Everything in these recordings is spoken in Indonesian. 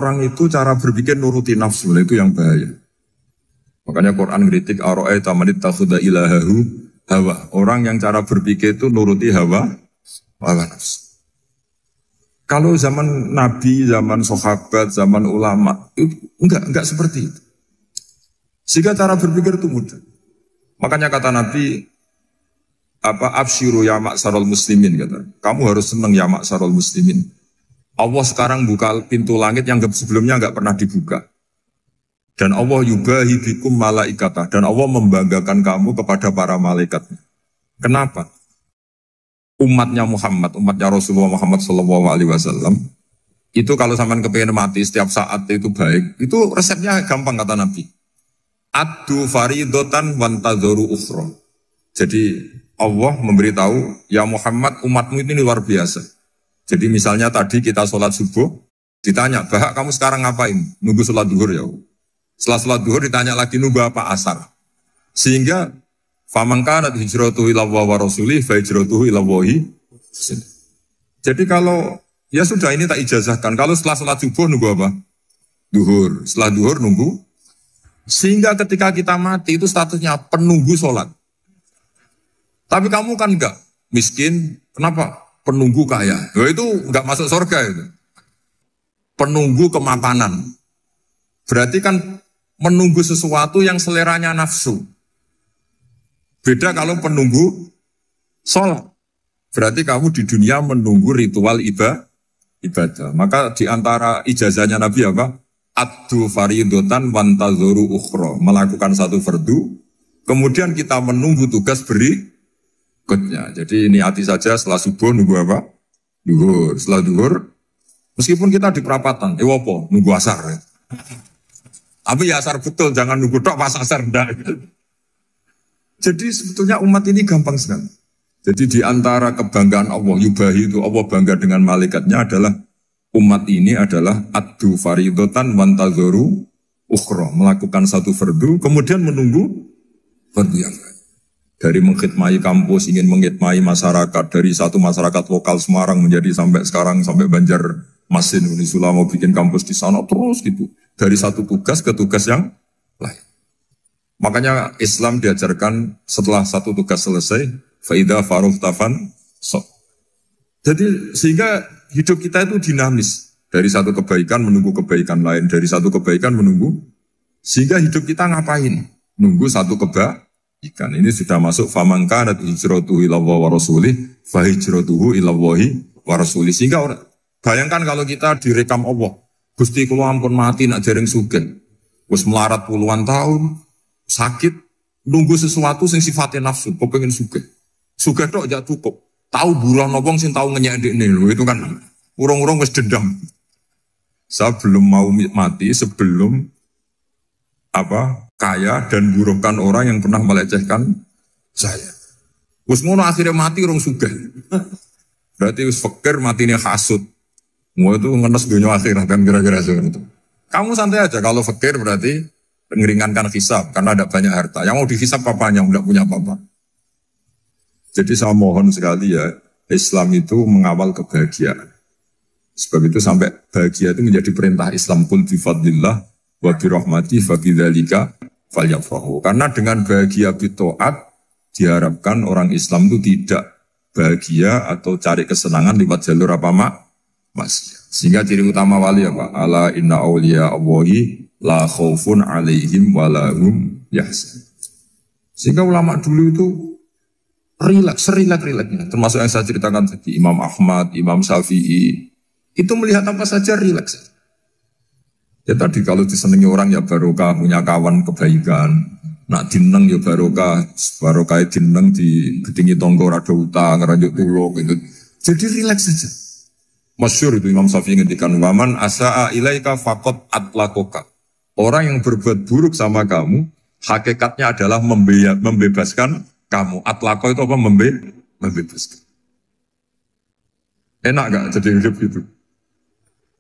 orang itu cara berpikir nuruti nafsu, itu yang bahaya. Makanya Quran kritik ara'aita man ittakhadha ilahahu hawa. Orang yang cara berpikir itu nuruti hawa nafsu. Kalau zaman Nabi, zaman sahabat, zaman ulama, itu enggak seperti itu. Sehingga cara berpikir itu mudah. Makanya kata Nabi, absyiru ya ma'sarul muslimin, kata. Kamu harus senang ya ma'sarul muslimin. Allah sekarang buka pintu langit yang sebelumnya enggak pernah dibuka. Dan Allah yubahi bikum malaikatah. Dan Allah membanggakan kamu kepada para malaikatnya. Kenapa? Umatnya Muhammad, umatnya Rasulullah Muhammad SAW, itu kalau sampean kepengen mati setiap saat itu baik, itu resepnya gampang kata Nabi. Addu faridotan wantadzoru ukhra. Jadi Allah memberitahu, ya Muhammad, umatmu ini luar biasa. Jadi misalnya tadi kita sholat subuh, ditanya, Bahak kamu sekarang ngapain? Nunggu sholat duhur ya. Setelah sholat duhur ditanya lagi nunggu apa asar. Sehingga faman kanat hijratuhu ila Allah wa rasulih fa hijratuhu ila Allah. Jadi kalau ya sudah ini tak ijazahkan. Kalau setelah sholat subuh nunggu apa? Duhur. Setelah duhur nunggu. Sehingga ketika kita mati itu statusnya penunggu sholat. Tapi kamu kan enggak miskin. Kenapa? Penunggu kaya. Ya itu enggak masuk surga itu. Penunggu kemapanan. Berarti kan menunggu sesuatu yang seleranya nafsu. Beda kalau penunggu sholat. Berarti kamu di dunia menunggu ritual ibadah. Maka di antara ijazahnya Nabi apa? Addu faridotan wantadzoru ukhra. Melakukan satu fardu. Kemudian kita menunggu tugas berikutnya. Jadi niati saja setelah subuh nunggu apa? Duhur. Setelah duhur, meskipun kita di perapatan, apa? Nunggu asar. Ya. Tapi ya asar betul, jangan nunggu tok pas asar. Enggak. Jadi sebetulnya umat ini gampang sekali. Jadi di antara kebanggaan Allah, yubahi itu Allah bangga dengan malaikatnya adalah umat ini adalah addu faridotan wantadzoru ukhra. Melakukan satu fardu, kemudian menunggu fardu yang lain. Dari mengkhidmati kampus, ingin mengkhidmati masyarakat. Dari satu masyarakat lokal Semarang menjadi sampai sekarang, sampai Banjarmasin, Unisula mau bikin kampus di sana, terus gitu. Dari satu tugas ke tugas yang lain. Makanya Islam diajarkan setelah satu tugas selesai, faida faruh tafan sok. Jadi sehingga hidup kita itu dinamis. Dari satu kebaikan menunggu kebaikan lain, dari satu kebaikan menunggu. Sehingga hidup kita ngapain? Nunggu satu kebaikan. Ini sudah masuk faman kanat hijratuhu ila Allah wa rasulih, fa hijratuhu ila Allah wa rasulih. Sehingga bayangkan kalau kita direkam Allah, Gusti kula ampun mati nak dereng sugih. Wis melarat puluhan tahun. Sakit, nunggu sesuatu yang sifatnya nafsu, kepengin sugih. Sugih tok aja cukup. Tahu buruh nobong sing tahu ngenyek ndekne lho, itu kan urung-urung wis dendam. Saya belum mau mati sebelum kaya dan buruhkan orang yang pernah melecehkan saya. Wis ngono akhirnya mati urung sugih. Berarti wis fakir matine hasud. Mau itu ngenes dunia akhirat kan kira-kira seperti itu. Kamu santai aja kalau fakir berarti meringankan hisab karena ada banyak harta. Yang mau dihisab papanya, tidak punya apa-apa. Jadi saya mohon sekali ya, Islam itu mengawal kebahagiaan. Sebab itu sampai bahagia itu menjadi perintah Islam. Qul bi fadlillah wa bi rahmati fa bidzalika falyafrahu. Karena dengan bahagia bi taat diharapkan orang Islam itu tidak bahagia atau cari kesenangan lewat jalur apa maksiat. Sehingga ciri utama wali apa? Ala inna awliya Allahi la khaufun alaihim walahum yahzan. Sehingga ulama dulu itu rileks-rileksnya. Termasuk yang saya ceritakan tadi, Imam Ahmad, Imam Syafi'i, itu melihat apa saja rileks. Ya tadi kalau disenangi orang ya barokah, punya kawan kebaikan. Nak dineng ya barokah dineng di gedingi tonggo rada utang, ngeranjuk tulung gitu. Jadi rileks saja. Masyhur itu Imam Syafi'i ngendikan waman asa'a ilaika faqad atlakoka. Orang yang berbuat buruk sama kamu, hakikatnya adalah membebaskan kamu. Atlako itu apa? Membebaskan. Enak gak jadi hidup itu?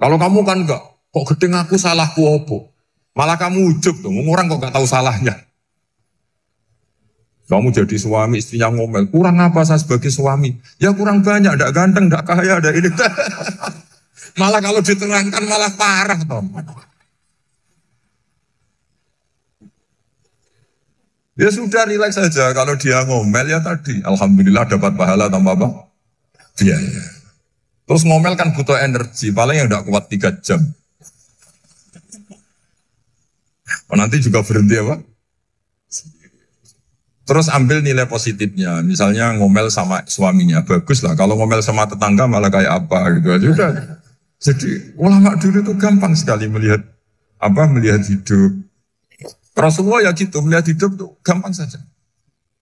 Kalau kamu kan enggak, kok gedeng aku salahku apa? Malah kamu ujub tuh, orang kok gak tahu salahnya. Kamu jadi suami, istrinya ngomel, kurang apa saya sebagai suami? Ya kurang banyak, enggak ganteng, enggak kaya, enggak ini. Malah kalau diterangkan malah parah toh. Ya sudah rileks saja kalau dia ngomel ya tadi. Alhamdulillah dapat pahala tanpa apa? Biaya. Terus ngomel kan butuh energi, paling yang tidak kuat 3 jam. Oh, nanti juga berhenti apa? Terus ambil nilai positifnya, misalnya ngomel sama suaminya, bagus lah. Kalau ngomel sama tetangga malah kayak apa gitu aja udah. Jadi ulama dulu itu gampang sekali melihat hidup. Rasulullah ya gitu, melihat hidup tuh gampang saja.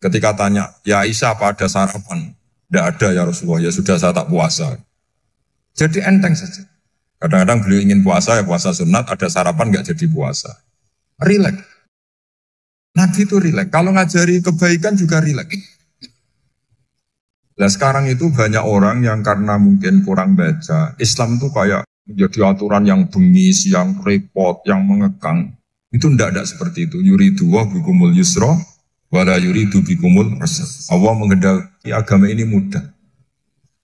Ketika tanya, ya Aisyah apa ada sarapan? Tidak ada ya Rasulullah, ya sudah saya tak puasa. Jadi enteng saja. Kadang-kadang beliau ingin puasa, ya puasa sunat, ada sarapan nggak jadi puasa. Rileks. Nabi itu rileks. Kalau ngajari kebaikan juga rileks. Nah sekarang itu banyak orang yang karena mungkin kurang baca, Islam itu kayak menjadi aturan yang bengis, yang repot, yang mengekang. Itu tidak seperti itu. Yuridu wa bikumul yusra wala yuridu bikumul usra. Allah menghendaki agama ini mudah.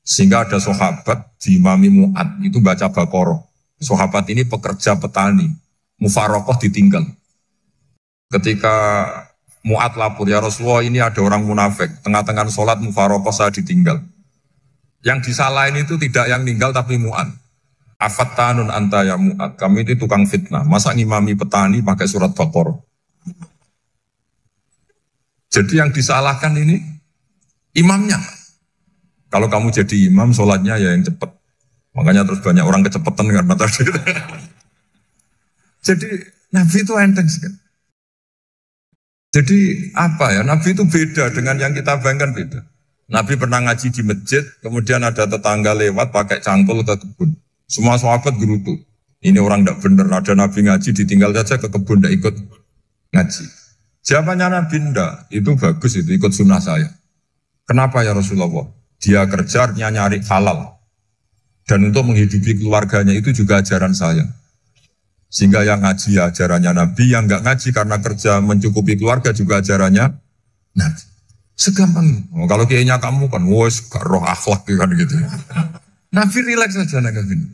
Sehingga ada sahabat di Imami Mu'ad itu baca Baqarah. Sahabat ini pekerja petani, mufarokoh ditinggal. Ketika Mu'ad lapor, ya Rasulullah ini ada orang munafik, tengah-tengah sholat mufarokoh saya ditinggal. Yang disalahin itu tidak yang ninggal tapi Mu'ad. Afattanun anta ya Mu'ad, kami itu tukang fitnah. Masa ngimami petani pakai surat Baqarah? Jadi yang disalahkan ini imamnya. Kalau kamu jadi imam, sholatnya ya yang cepat. Makanya terus banyak orang kecepatan karena tadi. Jadi Nabi itu enteng sekali. Jadi apa ya, Nabi itu beda dengan yang kita bayangkan beda. Nabi pernah ngaji di masjid, kemudian ada tetangga lewat pakai cangkul ke kebun. Semua sahabat gerutu. Ini orang tidak benar, ada Nabi ngaji ditinggal saja ke kebun, tidak ikut ngaji. Jawabannya Nabi tidak, itu bagus itu ikut sunnah saya. Kenapa ya Rasulullah? Dia kerja nyari halal. Dan untuk menghidupi keluarganya itu juga ajaran saya. Sehingga yang ngaji ajarannya Nabi, yang nggak ngaji karena kerja mencukupi keluarga juga ajarannya Nabi. Segampang. Oh, kalau kayaknya kamu kan, wos gak roh akhlak kan gitu. Nabi rileks saja Nabi.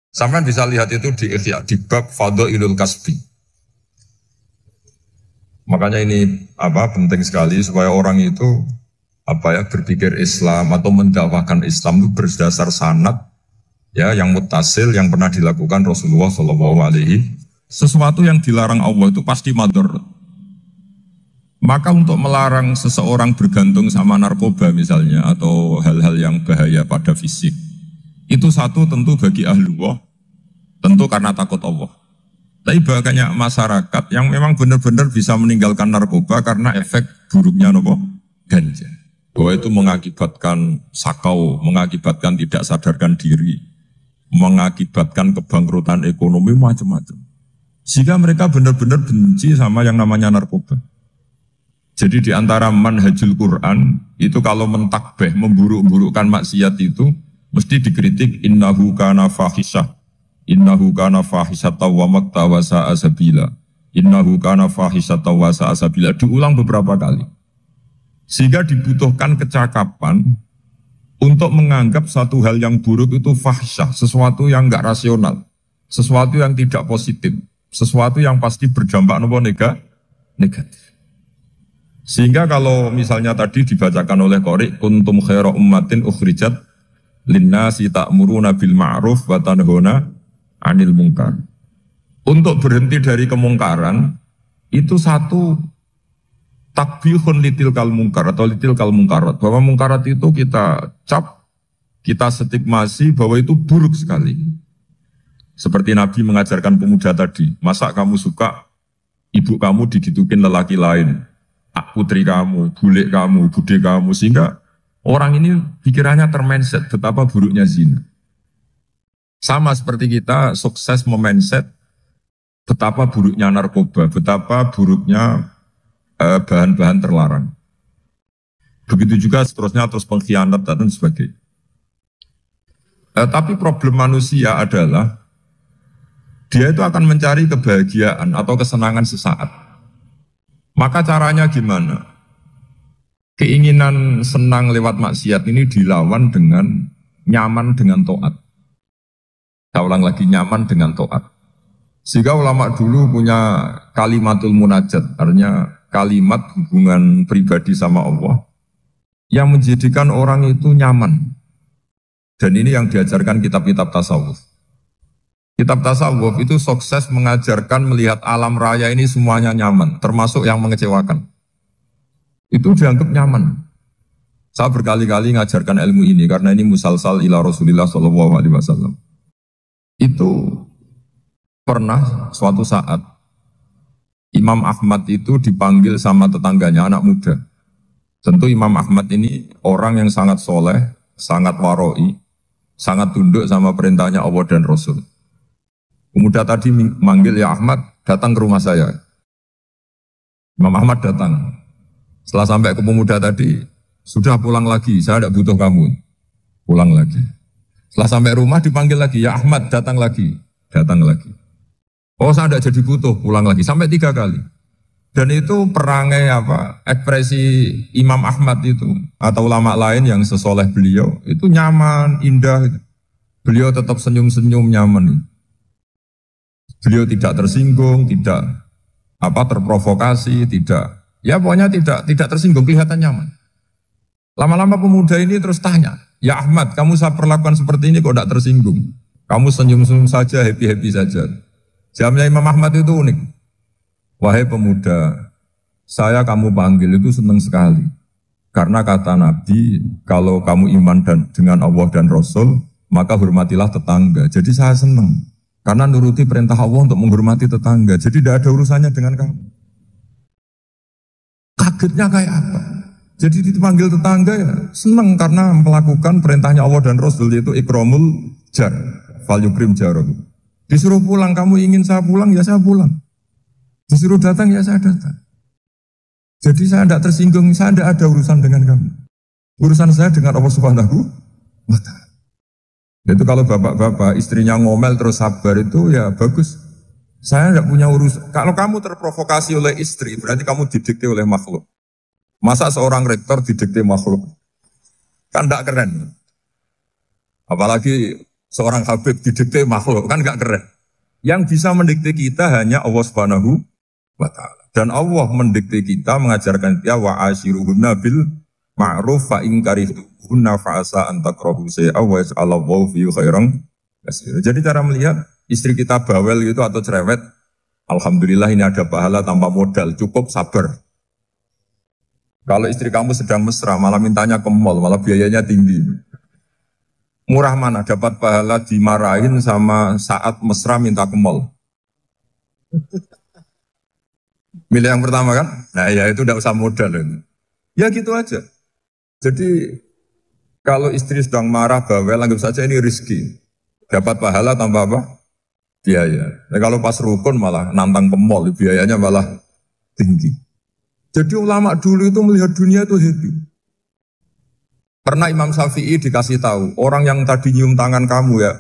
Sampai bisa lihat itu di Ihya, di bab Fadhailul Kasbi. Makanya ini penting sekali supaya orang itu berpikir Islam atau mendakwakan Islam itu berdasar sanad ya yang muttasil yang pernah dilakukan Rasulullah SAW. Sesuatu yang dilarang Allah itu pasti madhar. Maka untuk melarang seseorang bergantung sama narkoba misalnya atau hal-hal yang bahaya pada fisik, itu satu tentu bagi ahlullah, tentu karena takut Allah. Tapi banyak masyarakat yang memang benar-benar bisa meninggalkan narkoba karena efek buruknya ganja. Bahwa itu mengakibatkan sakau, mengakibatkan tidak sadarkan diri, mengakibatkan kebangkrutan ekonomi macam-macam. Sehingga mereka benar-benar benci sama yang namanya narkoba. Jadi di antara manhajul Quran itu kalau mentakbih, memburuk-burukkan maksiat itu mesti dikritik innahu kana fahisyah, innahu kana fahisyata wa maqta wa sa'a sabila, innahu kana fahisyata wa sa'a sabila, diulang beberapa kali. Sehingga dibutuhkan kecakapan untuk menganggap satu hal yang buruk itu fahsyah, sesuatu yang enggak rasional, sesuatu yang tidak positif, sesuatu yang pasti berdampak negatif. Sehingga kalau misalnya tadi dibacakan oleh Qori, kuntum khaira ummatin ukhrijat linnasi ta'muruna bil ma'ruf wa tanhauna 'anil munkar. Untuk berhenti dari kemungkaran itu satu takbihun litil kal mungkar atau litil kal mungkarat, bahwa mungkarat itu kita cap, kita stigmasi bahwa itu buruk sekali. Seperti Nabi mengajarkan pemuda tadi, masa kamu suka ibu kamu digitukin lelaki lain, putri kamu, bule kamu, bude kamu, sehingga orang ini pikirannya termindset betapa buruknya zina. Sama seperti kita sukses memindset betapa buruknya narkoba, betapa buruknya bahan-bahan terlarang. Begitu juga seterusnya terus pengkhianat dan sebagainya. Tapi problem manusia adalah dia itu akan mencari kebahagiaan atau kesenangan sesaat. Maka caranya gimana? Keinginan senang lewat maksiat ini dilawan dengan nyaman dengan taat. ulang lagi, nyaman dengan taat. Sehingga ulama dulu punya kalimatul munajat, artinya kalimat hubungan pribadi sama Allah yang menjadikan orang itu nyaman. Dan ini yang diajarkan kitab-kitab tasawuf. Kitab tasawuf itu sukses mengajarkan melihat alam raya ini semuanya nyaman, termasuk yang mengecewakan. Itu dianggap nyaman. Saya berkali-kali mengajarkan ilmu ini karena ini musalsal ila Rasulillah SAW. Itu pernah suatu saat Imam Ahmad itu dipanggil sama tetangganya, anak muda. Tentu Imam Ahmad ini orang yang sangat soleh, sangat waroi, sangat tunduk sama perintahnya Allah dan Rasul. Pemuda tadi manggil, ya Ahmad, datang ke rumah saya. Imam Ahmad datang. Setelah sampai ke pemuda tadi, sudah pulang lagi, saya tidak butuh kamu. Pulang lagi. Setelah sampai rumah dipanggil lagi, ya Ahmad, datang lagi. Datang lagi. Oh, saya tidak jadi butuh, pulang lagi. Sampai 3 kali. Dan itu perangai ekspresi Imam Ahmad itu, atau ulama lain yang sesoleh beliau, itu nyaman, indah. Beliau tetap senyum-senyum, nyaman. Beliau tidak tersinggung, tidak terprovokasi, ya pokoknya tidak tersinggung, kelihatan nyaman. Lama-lama pemuda ini terus tanya, ya Ahmad, kamu saya perlakukan seperti ini kok tidak tersinggung? Kamu senyum-senyum saja, happy-happy saja. Jawabnya Imam Ahmad itu unik. Wahai pemuda, saya kamu panggil itu senang sekali. Karena kata Nabi, kalau kamu iman dengan Allah dan Rasul, maka hormatilah tetangga. Jadi saya senang. Karena nuruti perintah Allah untuk menghormati tetangga. Jadi tidak ada urusannya dengan kamu. Kagetnya kayak apa? Jadi dipanggil tetangga ya senang karena melakukan perintahnya Allah dan Rasul, yaitu ikramul jar, fal yukrim jarum. Disuruh pulang, kamu ingin saya pulang, ya saya pulang. Disuruh datang, ya saya datang. Jadi saya tidak tersinggung, saya tidak ada urusan dengan kamu. Urusan saya dengan Allah Subhanahu wa Ta'ala. Itu kalau bapak-bapak istrinya ngomel terus sabar itu ya bagus. Saya tidak punya urusan. Kalau kamu terprovokasi oleh istri, berarti kamu didikte oleh makhluk. Masa seorang rektor didikte makhluk? Kan tidak keren. Apalagi seorang habib didikte makhluk, kan tidak keren. Yang bisa mendikte kita hanya Allah Subhanahu wa Ta'ala. Dan Allah mendikte kita, mengajarkan kita wa ashiruhunna bil ma'ruf fa in karihtunna fa asa an takrahu shay'an wa yaj'alallahu fi khairan katsira. Jadi cara melihat istri kita bawel gitu atau cerewet, alhamdulillah ini ada pahala tanpa modal, cukup sabar. Kalau istri kamu sedang mesra, malah mintanya ke mall, malah biayanya tinggi. Murah mana dapat pahala dimarahin sama saat mesra minta ke mall? Milih yang pertama kan? Nah ya itu tidak usah modal. Ya gitu aja. Jadi kalau istri sedang marah bawel, anggap saja ini rezeki. Dapat pahala tanpa apa? Biaya. Nah, kalau pas rukun malah nantang ke mall, biayanya malah tinggi. Jadi ulama dulu itu melihat dunia itu happy. Pernah Imam Syafi'i dikasih tahu, orang yang tadi nyium tangan kamu ya,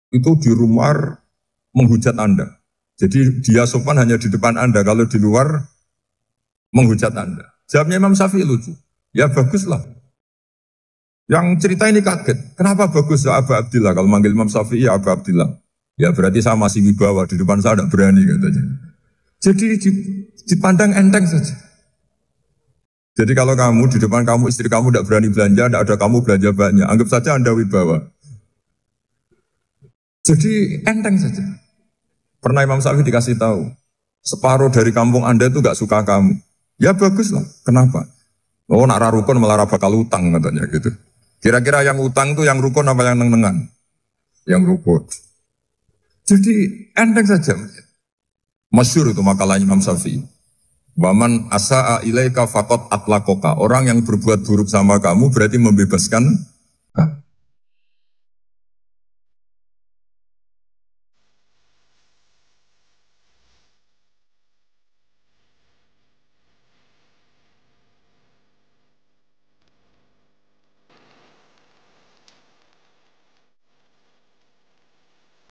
itu di rumah menghujat Anda. Jadi dia sopan hanya di depan Anda, kalau di luar menghujat Anda. Jawabnya Imam Syafi'i lucu. Ya baguslah. Yang cerita ini kaget. Kenapa bagus ya Aba Abdillah? Kalau manggil Imam Syafi'i ya Aba Abdillah. Ya berarti saya masih wibawa, di depan saya tidak berani katanya. Jadi dipandang enteng saja. Jadi kalau kamu di depan kamu, istri kamu tidak berani belanja, tidak ada kamu belanja banyak, anggap saja Anda wibawa. Jadi enteng saja. Pernah Imam Syafi'i dikasih tahu, separuh dari kampung Anda itu gak suka kamu. Ya bagus lah, kenapa? Oh nak rukun malah bakal utang katanya gitu. Kira-kira yang utang itu yang rukun apa yang neng-nengan? Yang rukun. Jadi enteng saja. Masyhur itu makalahnya Imam Syafi'i. Waman asa'a ilaika faqad atlaqaka. Orang yang berbuat buruk sama kamu berarti membebaskan